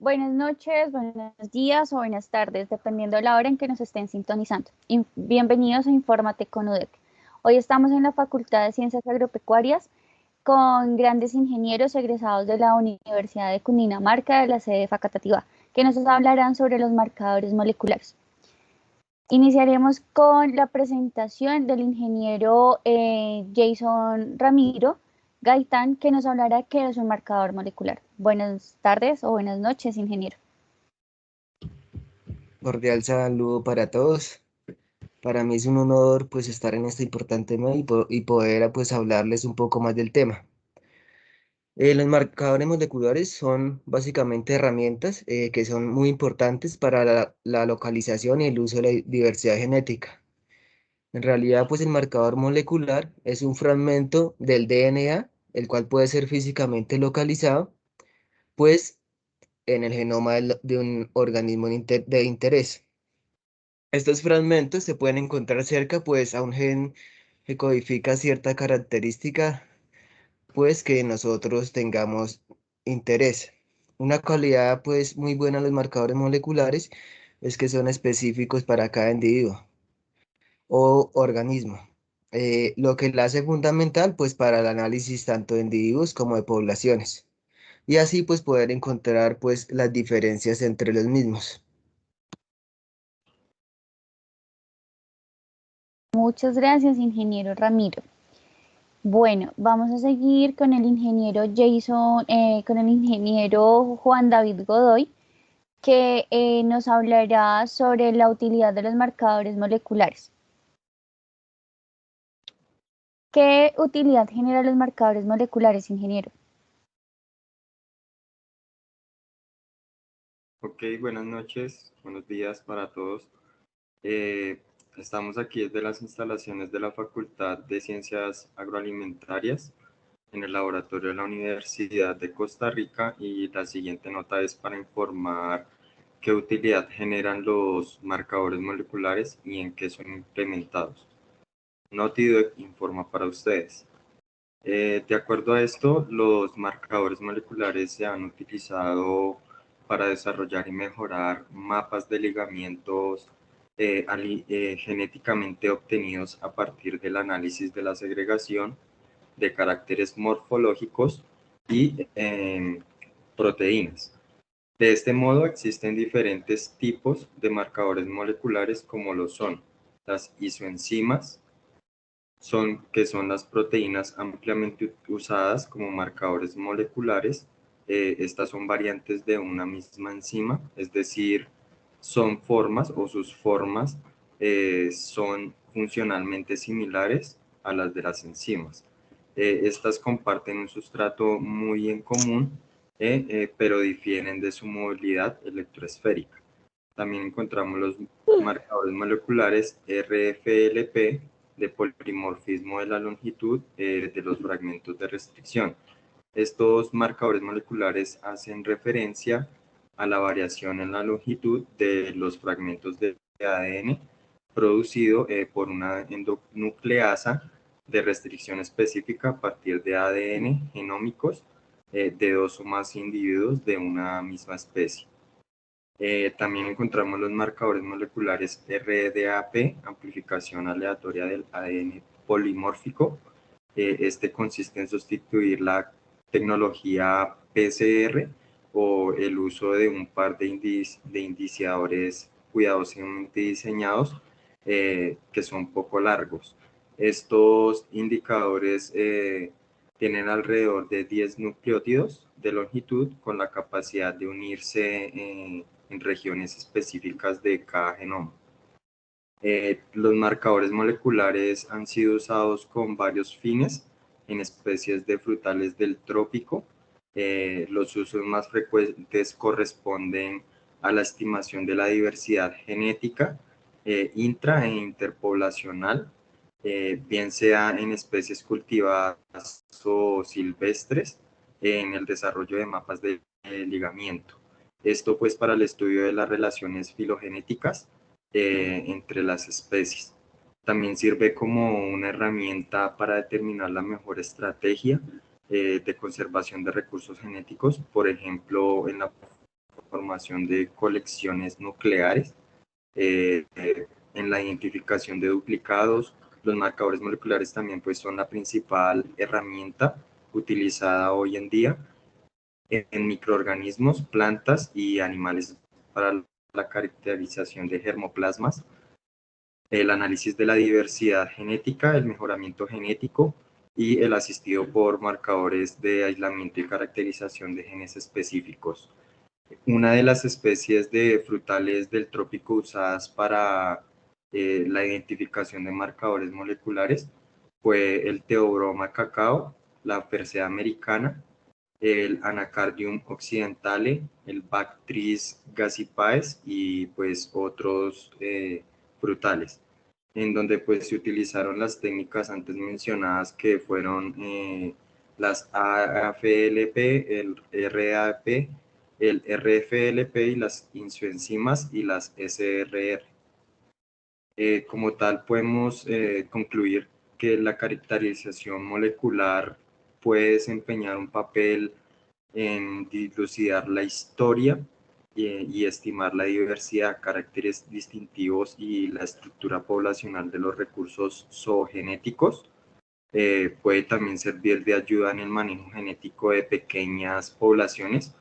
Buenas noches, buenos días o buenas tardes, dependiendo de la hora en que nos estén sintonizando. Bienvenidos a Infórmate con UDEC. Hoy estamos en la Facultad de Ciencias Agropecuarias con grandes ingenieros egresados de la Universidad de Cundinamarca de la sede Facatativá, que nos hablarán sobre los marcadores moleculares. Iniciaremos con la presentación del ingeniero Jason Ramiro Gaitán, que nos hablará de qué es un marcador molecular. Buenas tardes o buenas noches, ingeniero. Cordial saludo para todos. Para mí es un honor pues estar en este importante tema y poder pues hablarles un poco más del tema. Los marcadores moleculares son básicamente herramientas que son muy importantes para la localización y el uso de la diversidad genética. En realidad pues el marcador molecular es un fragmento del DNA, el cual puede ser físicamente localizado pues en el genoma de un organismo de interés. Estos fragmentos se pueden encontrar cerca, pues, a un gen que codifica cierta característica, pues, que nosotros tengamos interés. Una cualidad, pues, muy buena de los marcadores moleculares es que son específicos para cada individuo o organismo, lo que la hace fundamental, pues, para el análisis tanto de individuos como de poblaciones. Y así, pues, poder encontrar, pues, las diferencias entre los mismos. Muchas gracias, ingeniero Ramiro. Bueno, vamos a seguir con el ingeniero con el ingeniero Juan David Godoy, que nos hablará sobre la utilidad de los marcadores moleculares. ¿Qué utilidad generan los marcadores moleculares, ingeniero? Ok, buenas noches, buenos días para todos. Eh, Estamos aquí desde las instalaciones de la Facultad de Ciencias Agroalimentarias en el laboratorio de la Universidad de Costa Rica y la siguiente nota es para informar qué utilidad generan los marcadores moleculares y en qué son implementados. Notidoc informa para ustedes. De acuerdo a esto, los marcadores moleculares se han utilizado para desarrollar y mejorar mapas de ligamientos genéticamente obtenidos a partir del análisis de la segregación de caracteres morfológicos y proteínas. De este modo, existen diferentes tipos de marcadores moleculares como lo son las isoenzimas, que son las proteínas ampliamente usadas como marcadores moleculares. Estas son variantes de una misma enzima, es decir, son formas o sus formas son funcionalmente similares a las de las enzimas. Estas comparten un sustrato muy en común, pero difieren de su movilidad electroesférica. También encontramos los marcadores moleculares RFLP de polimorfismo de la longitud de los fragmentos de restricción. Estos marcadores moleculares hacen referencia a la variación en la longitud de los fragmentos de ADN producido por una endonucleasa de restricción específica a partir de ADN genómicos de dos o más individuos de una misma especie. También encontramos los marcadores moleculares RDAP, amplificación aleatoria del ADN polimórfico. Este consiste en sustituir la tecnología PCR o el uso de un par de indiciadores cuidadosamente diseñados que son poco largos. Estos indicadores tienen alrededor de 10 nucleótidos de longitud con la capacidad de unirse en regiones específicas de cada genoma. Los marcadores moleculares han sido usados con varios fines en especies de frutales del trópico. Los usos más frecuentes corresponden a la estimación de la diversidad genética intra e interpoblacional, bien sea en especies cultivadas o silvestres, en el desarrollo de mapas de ligamiento. Esto pues para el estudio de las relaciones filogenéticas entre las especies. También sirve como una herramienta para determinar la mejor estrategia de conservación de recursos genéticos, por ejemplo, en la formación de colecciones nucleares, en la identificación de duplicados. Los marcadores moleculares también pues, son la principal herramienta utilizada hoy en día en microorganismos, plantas y animales para la caracterización de germoplasmas, el análisis de la diversidad genética, el mejoramiento genético y el asistido por marcadores de aislamiento y caracterización de genes específicos. Una de las especies de frutales del trópico usadas para la identificación de marcadores moleculares fue el Theobroma cacao, la Persea americana, el Anacardium occidentale, el Bactris gassipaes y pues otros frutales, en donde pues se utilizaron las técnicas antes mencionadas que fueron las AFLP, el RAP, el RFLP y las isoenzimas y las SRR. Como tal, podemos concluir que la caracterización molecular puede desempeñar un papel en dilucidar la historia y estimar la diversidad, caracteres distintivos y la estructura poblacional de los recursos zoogenéticos. Puede también servir de ayuda en el manejo genético de pequeñas poblaciones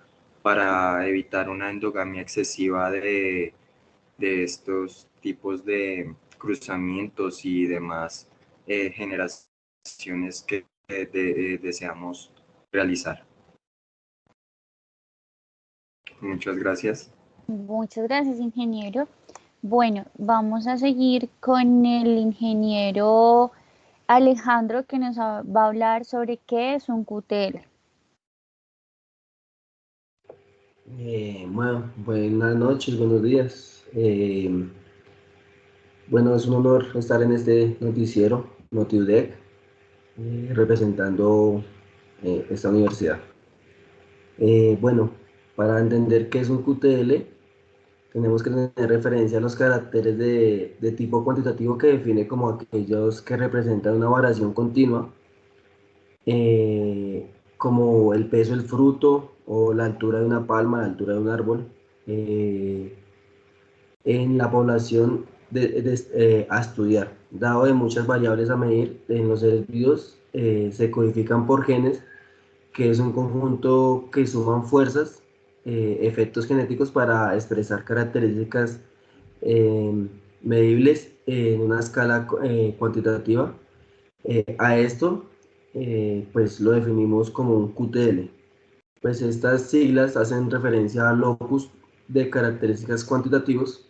para evitar una endogamia excesiva de estos tipos de cruzamientos y demás generaciones que deseamos realizar. Muchas gracias. Muchas gracias, ingeniero. Bueno, vamos a seguir con el ingeniero Alejandro, que nos va a hablar sobre qué es un QTL. Bueno, buenas noches, buenos días. Bueno, es un honor estar en este noticiero, NotiUDEC, representando esta universidad. Bueno, para entender qué es un QTL, tenemos que tener referencia a los caracteres de tipo cuantitativo que define como aquellos que representan una variación continua, como el peso del fruto o la altura de una palma, la altura de un árbol, en la población a estudiar. Dado de muchas variables a medir en los seres vivos, se codifican por genes, que es un conjunto que suman fuerzas, efectos genéticos para expresar características medibles en una escala cuantitativa. A esto, pues lo definimos como un QTL. Pues estas siglas hacen referencia a locus de características cuantitativos.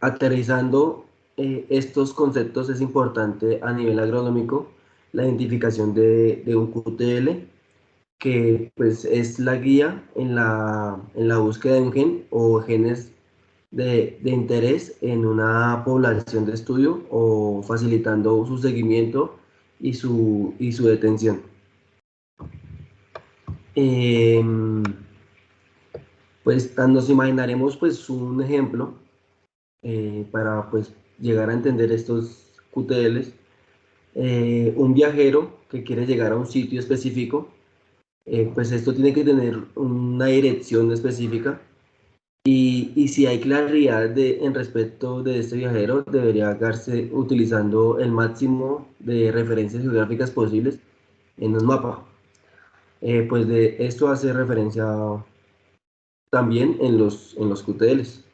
Aterrizando estos conceptos, es importante a nivel agronómico la identificación de un QTL, que pues es la guía en la búsqueda de un gen o genes de interés en una población de estudio, o facilitando su seguimiento y su detención. Pues nos imaginaremos pues un ejemplo para pues llegar a entender estos QTLs. Un viajero que quiere llegar a un sitio específico, pues esto tiene que tener una dirección específica, y si hay claridad en respecto de este viajero, debería darse utilizando el máximo de referencias geográficas posibles en un mapa. Pues de esto hace referencia también en los QTLs.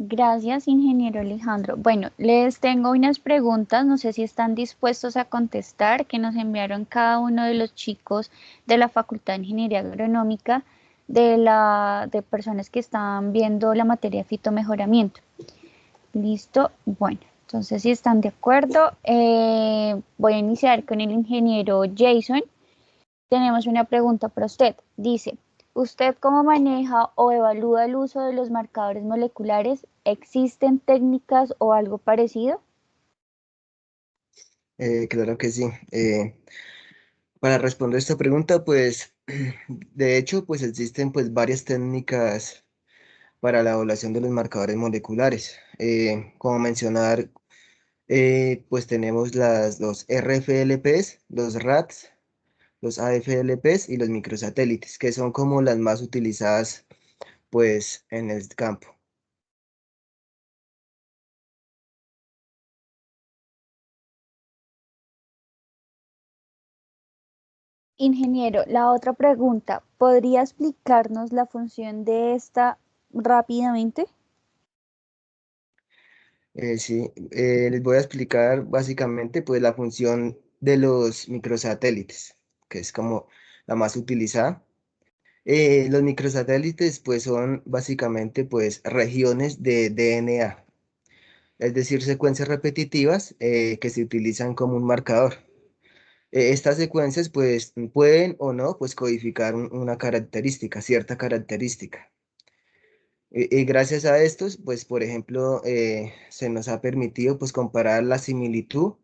Gracias, ingeniero Alejandro. Bueno, les tengo unas preguntas, no sé si están dispuestos a contestar, que nos enviaron cada uno de los chicos de la Facultad de Ingeniería Agronómica, de personas que están viendo la materia de fitomejoramiento. Listo, bueno, entonces si están de acuerdo, voy a iniciar con el ingeniero Jason. Tenemos una pregunta para usted. Dice, ¿usted cómo maneja o evalúa el uso de los marcadores moleculares? ¿Existen técnicas o algo parecido? Claro que sí. Para responder esta pregunta, pues, de hecho, pues existen pues varias técnicas para la evaluación de los marcadores moleculares. Como mencionar, Pues tenemos los RFLPs, los RATs, los AFLPs y los microsatélites, que son como las más utilizadas pues en el campo. Ingeniero, la otra pregunta, ¿podría explicarnos la función de esta rápidamente? Sí, les voy a explicar básicamente pues la función de los microsatélites, que es como la más utilizada. Los microsatélites pues son básicamente pues regiones de DNA, es decir, secuencias repetitivas que se utilizan como un marcador. Estas secuencias pues pueden o no pues codificar una característica, cierta característica. Y gracias a estos, pues, por ejemplo, se nos ha permitido, pues, comparar la similitud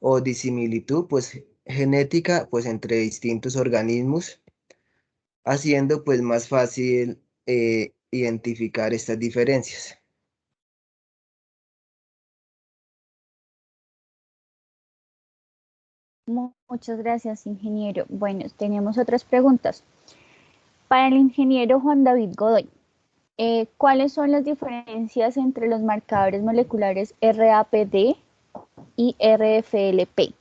o disimilitud, pues, genética, pues, entre distintos organismos, haciendo, pues, más fácil identificar estas diferencias. Muchas gracias, ingeniero. Bueno, tenemos otras preguntas. Para el ingeniero Juan David Godoy, ¿cuáles son las diferencias entre los marcadores moleculares RAPD y RFLP?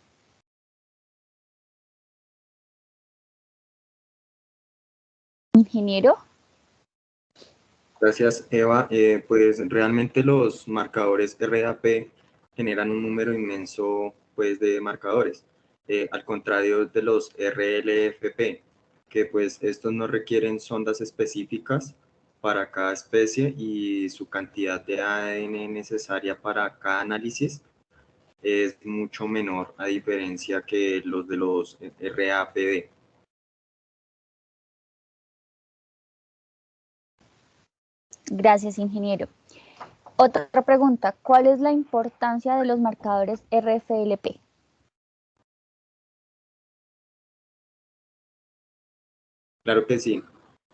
Ingeniero. Gracias, Eva. Pues realmente los marcadores RAP generan un número inmenso pues, de marcadores, al contrario de los RLFP, que pues estos no requieren sondas específicas para cada especie y su cantidad de ADN necesaria para cada análisis es mucho menor a diferencia que los de los RAPD. Gracias, ingeniero. Otra pregunta, ¿cuál es la importancia de los marcadores RFLP? Claro que sí.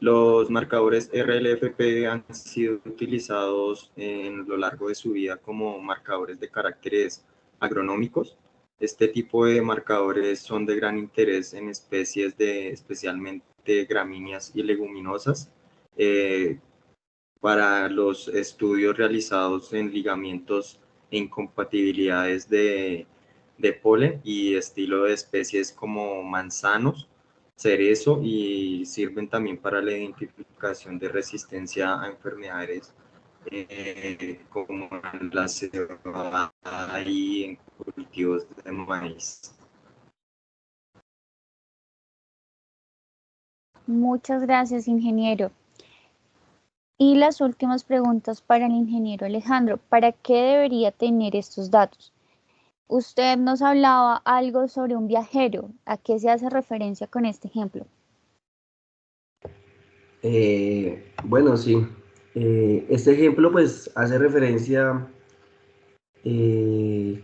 Los marcadores RLFP han sido utilizados en lo largo de su vida como marcadores de caracteres agronómicos. Este tipo de marcadores son de gran interés en especies de especialmente gramíneas y leguminosas eh, para los estudios realizados en ligamientos e incompatibilidades de polen y estilo de especies como manzanos, cerezo, y sirven también para la identificación de resistencia a enfermedades como la cebada y en cultivos de maíz. Muchas gracias, ingeniero. Y las últimas preguntas para el ingeniero Alejandro. ¿Para qué debería tener estos datos? Usted nos hablaba algo sobre un viajero. ¿A qué se hace referencia con este ejemplo? Bueno, sí. Este ejemplo pues hace referencia, eh,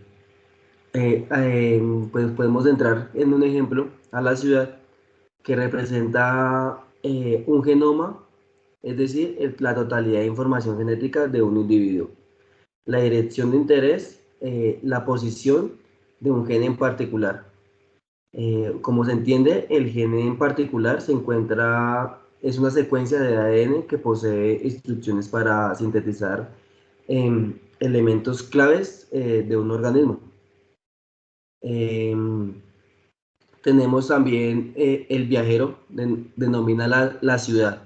pues podemos entrar en un ejemplo a la ciudad que representa un genoma, es decir, la totalidad de información genética de un individuo, la dirección de interés, la posición de un gen en particular. Como se entiende, el gen en particular es una secuencia de ADN que posee instrucciones para sintetizar elementos claves de un organismo. Em, Tenemos también el viajero, denomina la ciudad.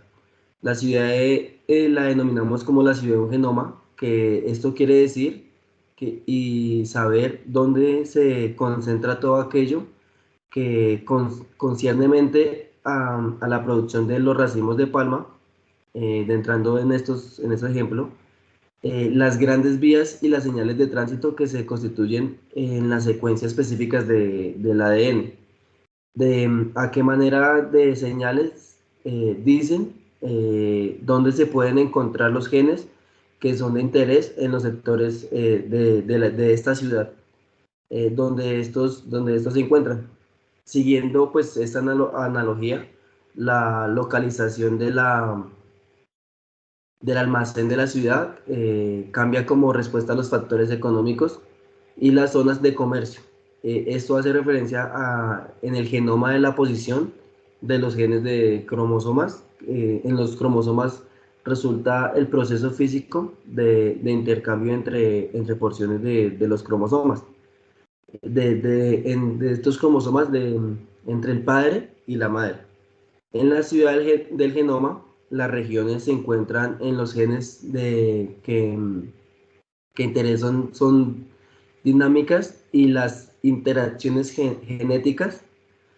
La ciudad la denominamos como la ciudad de un genoma, que esto quiere decir y saber dónde se concentra todo aquello que conciernemente a la producción de los racimos de palma, entrando en estos ejemplos, las grandes vías y las señales de tránsito que se constituyen en las secuencias específicas del ADN. De a qué manera de señales dicen dónde se pueden encontrar los genes que son de interés en los sectores de esta ciudad, donde estos se encuentran. Siguiendo pues esta analogía, la localización del almacén de la ciudad cambia como respuesta a los factores económicos, y las zonas de comercio. Esto hace referencia en el genoma de la posición de los genes de cromosomas. En los cromosomas resulta el proceso físico de intercambio entre porciones de los cromosomas, de estos cromosomas entre el padre y la madre. En la ciudad del genoma, las regiones se encuentran en los genes que interesan son dinámicas y las interacciones genéticas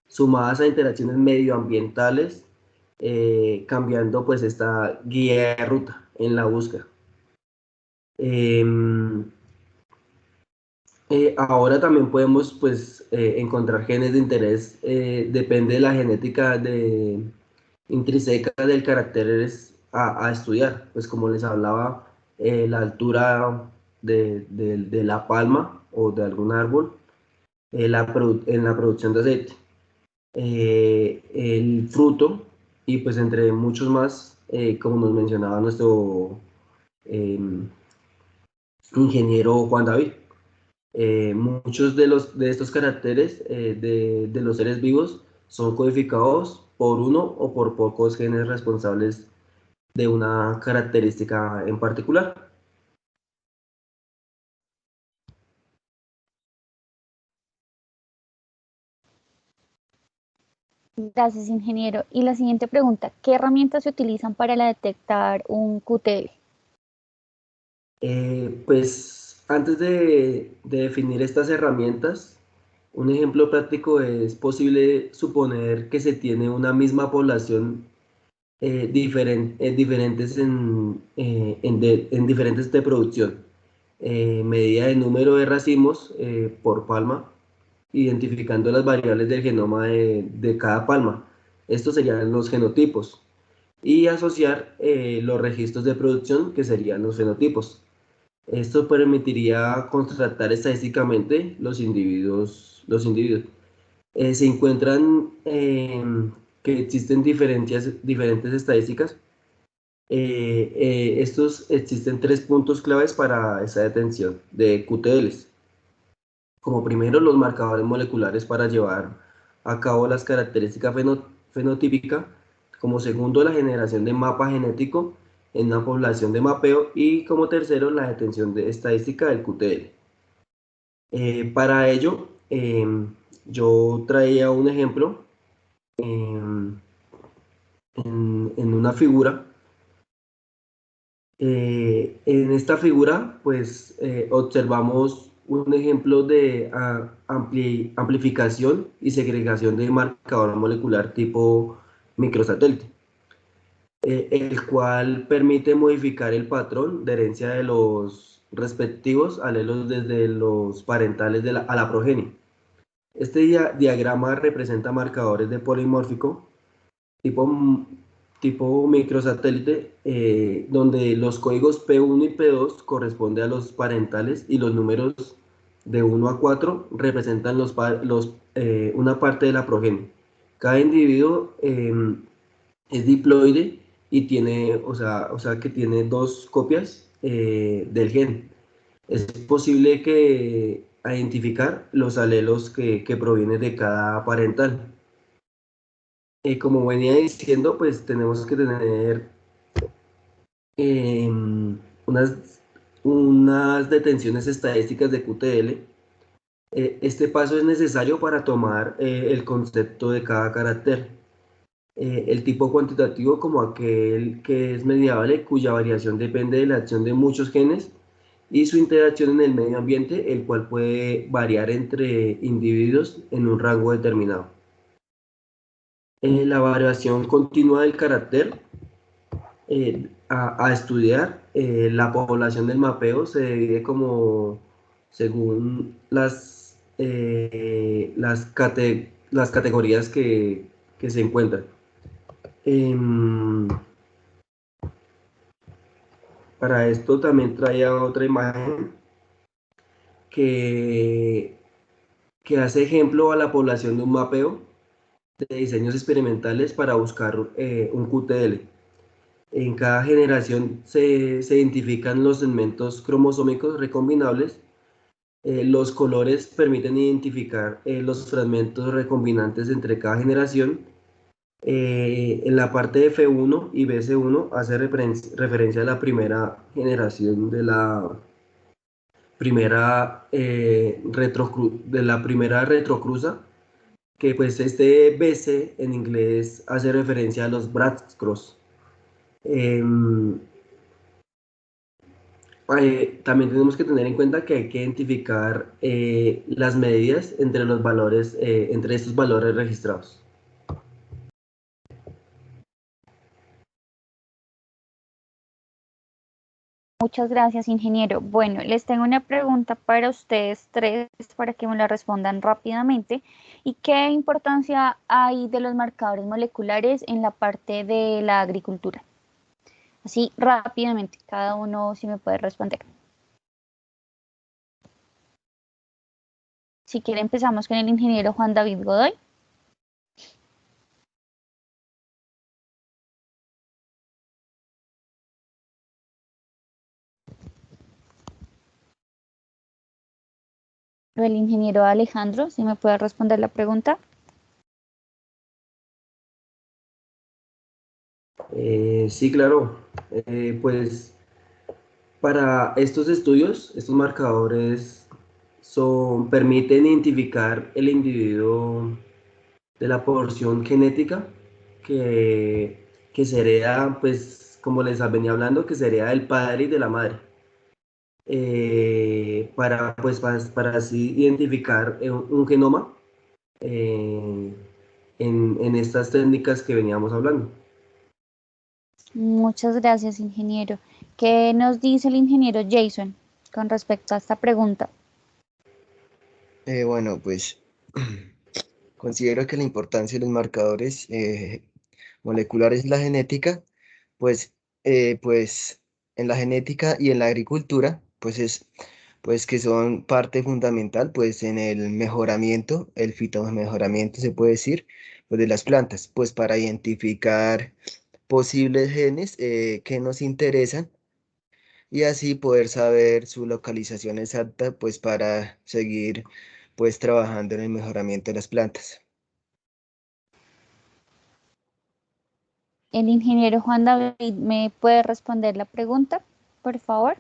sumadas a interacciones medioambientales, cambiando pues esta guía de ruta en la búsqueda. Ahora también podemos pues encontrar genes de interés, depende de la genética intrínseca del carácter a estudiar, pues como les hablaba, la altura de la palma o de algún árbol, en la producción de aceite, el fruto y pues entre muchos más, como nos mencionaba nuestro ingeniero Juan David. Muchos de estos caracteres de los seres vivos son codificados por uno o por pocos genes responsables de una característica en particular. Gracias, ingeniero. Y la siguiente pregunta, ¿qué herramientas se utilizan para detectar un QTL? Pues antes de definir estas herramientas, un ejemplo práctico es posible suponer que se tiene una misma población diferentes en diferentes de producción, medida de número de racimos por palma, identificando las variables del genoma de cada palma. Estos serían los genotipos. Y asociar los registros de producción, que serían los fenotipos. Esto permitiría contrastar estadísticamente los individuos. Se encuentran que existen diferentes estadísticas. Existen 3 puntos claves para esa detención de QTLs. Como primero, los marcadores moleculares para llevar a cabo las características fenotípicas. Como segundo, la generación de mapa genético en una población de mapeo. Y como tercero, la detención de estadística del QTL. Para ello, yo traía un ejemplo en una figura. En esta figura, pues observamos un ejemplo de amplificación y segregación de marcador molecular tipo microsatélite, el cual permite modificar el patrón de herencia de los respectivos alelos desde los parentales a la progenie. Este diagrama representa marcadores de polimórfico tipo, tipo microsatélite, donde los códigos P1 y P2 corresponden a los parentales y los números de 1 a 4 representan una parte de la progenie. Cada individuo es diploide y tiene, o sea que tiene 2 copias del gen. Es posible que identificar los alelos que provienen de cada parental. Como venía diciendo, pues tenemos que tener unas detenciones estadísticas de QTL. Este paso es necesario para tomar el concepto de cada carácter. El tipo cuantitativo como aquel que es mediable, cuya variación depende de la acción de muchos genes y su interacción en el medio ambiente, el cual puede variar entre individuos en un rango determinado. La variación continua del carácter a estudiar, la población del mapeo se divide como según las categorías que se encuentran. Para esto también traía otra imagen que hace ejemplo a la población de un mapeo de diseños experimentales para buscar un QTL. En cada generación se identifican los segmentos cromosómicos recombinables Los colores permiten identificar los fragmentos recombinantes entre cada generación. En la parte de F1 y BC1 hace referencia a la primera generación de la primera retrocruza, que pues este BC en inglés hace referencia a los Brad-Cross. También tenemos que tener en cuenta que hay que identificar las medidas entre los valores, entre estos valores registrados. Muchas gracias, ingeniero. Bueno, les tengo una pregunta para ustedes tres, para que me la respondan rápidamente. ¿Y qué importancia hay de los marcadores moleculares en la parte de la agricultura? Así rápidamente, cada uno si me puede responder. Si quiere empezamos con el ingeniero Juan David Godoy. O el ingeniero Alejandro, si me puede responder la pregunta. Sí, claro. Pues para estos estudios, estos marcadores permiten identificar el individuo de la porción genética que se hereda, pues como les venía hablando, que se hereda del padre y de la madre. Para así identificar un genoma en estas técnicas que veníamos hablando. Muchas gracias, ingeniero. ¿Qué nos dice el ingeniero Jason con respecto a esta pregunta? Bueno, pues considero que la importancia de los marcadores moleculares en la genética, pues, pues en la genética y en la agricultura, pues que son parte fundamental, pues en el mejoramiento, el fitomejoramiento se puede decir, pues de las plantas, pues para identificar posibles genes que nos interesan y así poder saber su localización exacta, pues para seguir pues trabajando en el mejoramiento de las plantas. El ingeniero Juan David, ¿me puede responder la pregunta, por favor?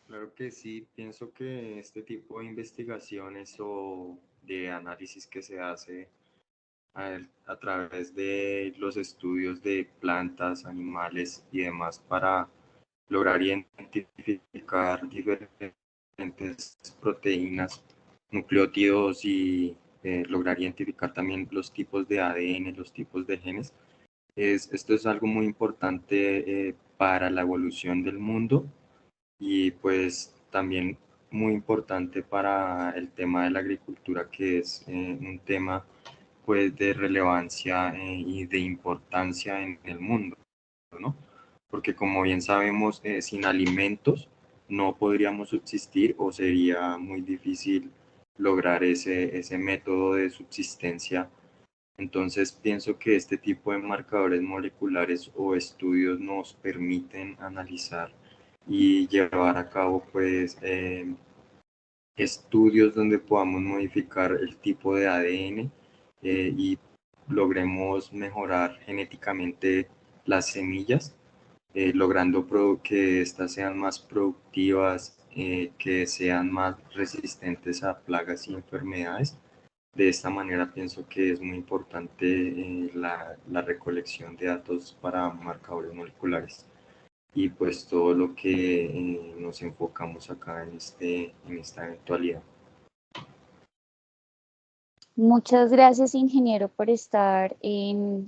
Claro que sí, pienso que este tipo de investigaciones o de análisis que se hace a través de los estudios de plantas, animales y demás para lograr identificar diferentes proteínas, nucleótidos y lograr identificar también los tipos de ADN, los tipos de genes. Esto es algo muy importante para la evolución del mundo y pues también muy importante para el tema de la agricultura, que es un tema pues de relevancia y de importancia en el mundo, ¿no? Porque como bien sabemos, sin alimentos no podríamos subsistir o sería muy difícil lograr ese método de subsistencia. Entonces pienso que este tipo de marcadores moleculares o estudios nos permiten analizar y llevar a cabo pues estudios donde podamos modificar el tipo de ADN y logremos mejorar genéticamente las semillas, logrando que éstas sean más productivas, que sean más resistentes a plagas y enfermedades. De esta manera pienso que es muy importante la recolección de datos para marcadores moleculares y pues todo lo que nos enfocamos acá en esta eventualidad. Muchas gracias, ingeniero, por estar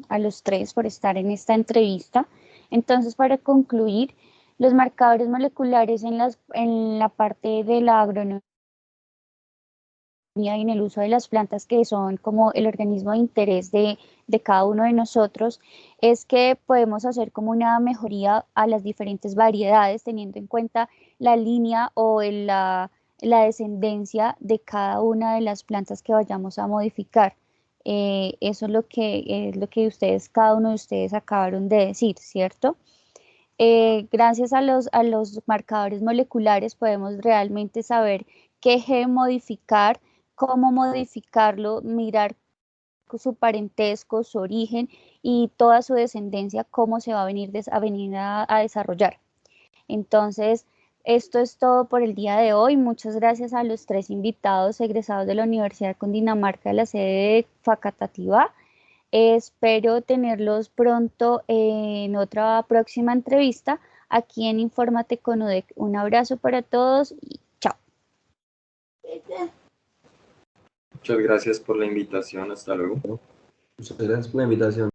a los tres, por estar en esta entrevista. Entonces, para concluir, los marcadores moleculares en la parte de la agronomía y en el uso de las plantas, que son como el organismo de interés de cada uno de nosotros, es que podemos hacer como una mejoría a las diferentes variedades, teniendo en cuenta la línea o la descendencia de cada una de las plantas que vayamos a modificar. Eso es lo que ustedes, cada uno de ustedes acabaron de decir, ¿cierto? Gracias a los marcadores moleculares podemos realmente saber qué gen modificar, cómo modificarlo, mirar su parentesco, su origen y toda su descendencia, cómo se va a venir a desarrollar. Entonces, esto es todo por el día de hoy. Muchas gracias a los 3 invitados egresados de la Universidad de Cundinamarca de la sede de Facatativá. Espero tenerlos pronto en otra próxima entrevista aquí en Infórmate con UDEC. Un abrazo para todos y chao. Muchas gracias por la invitación. Hasta luego. Muchas gracias por la invitación.